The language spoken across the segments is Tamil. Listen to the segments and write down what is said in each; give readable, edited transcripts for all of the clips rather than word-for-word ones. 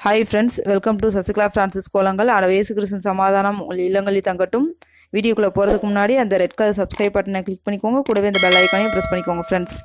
Hi friends, welcome to Sasikla Francis Kolangal. அட இயேசு கிறிஸ்துவின் சமாதானம் உங்கள் இல்லங்களில் தங்கட்டும். வீடியோக்குள்ள போறதுக்கு முன்னாடி அந்த ரெட் கலர் சப்ஸ்கிரைப் பட்டனை கிளிக் பண்ணிக்கோங்க. கூடவே இந்த பெல் ஐகானையும் பிரஸ் பண்ணிக்கோங்க ஃப்ரெண்ட்ஸ்.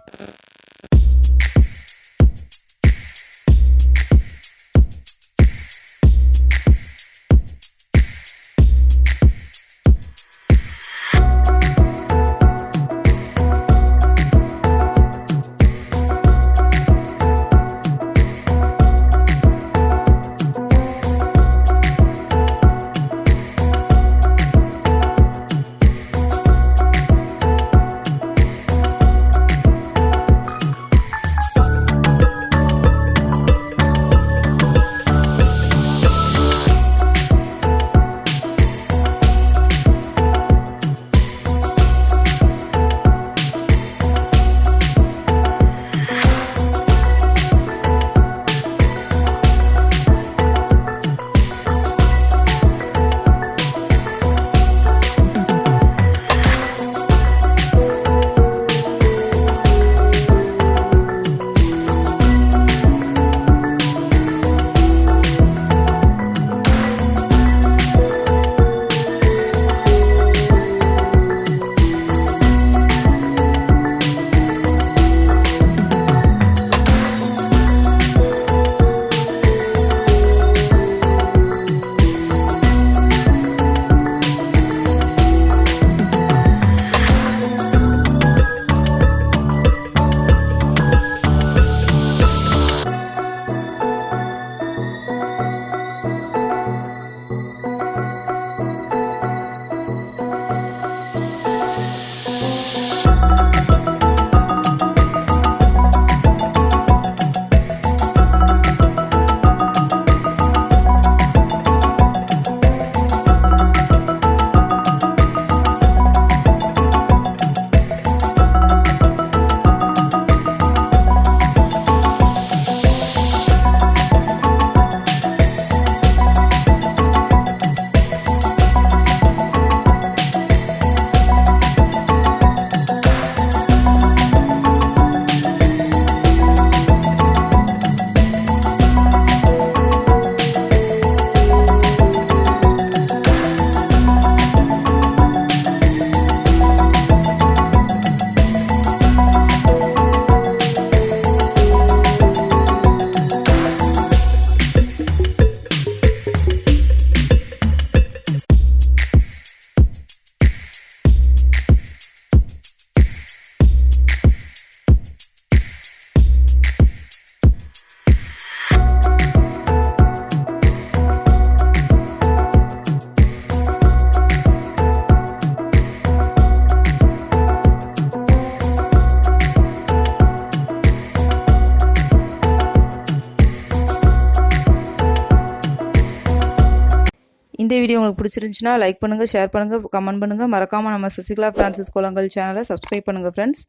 இந்த வீடியோ உங்களுக்கு பிடிச்சிருந்துச்சுன்னா லைக் பண்ணுங்க, ஷேர் பண்ணுங்க, கமெண்ட் பண்ணுங்க. மறக்காம நம்ம சசிகலா பிரான்சிஸ் கோலங்கள் சேனலை சப்ஸ்கிரைப் பண்ணுங்க ஃப்ரெண்ட்ஸ்.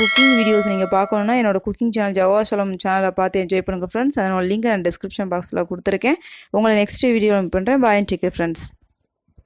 குக்கிங் வீடியோஸ் நீங்கள் பார்க்கணுன்னா என்னோட குக்கிங் சேனல் ஜவாசலம் சேனலை பார்த்து என்ஜாய் பண்ணுங்க ஃப்ரெண்ட்ஸ். அதனோட லிங்க் நான் டிஸ்கிரிப்ஷன் பாக்ஸில் கொடுத்துருக்கேன். உங்களை நெக்ஸ்ட் வீடியோ பண்ணுறேன். பாய் அண்ட் டேக் கேர் ஃப்ரெண்ட்ஸ்.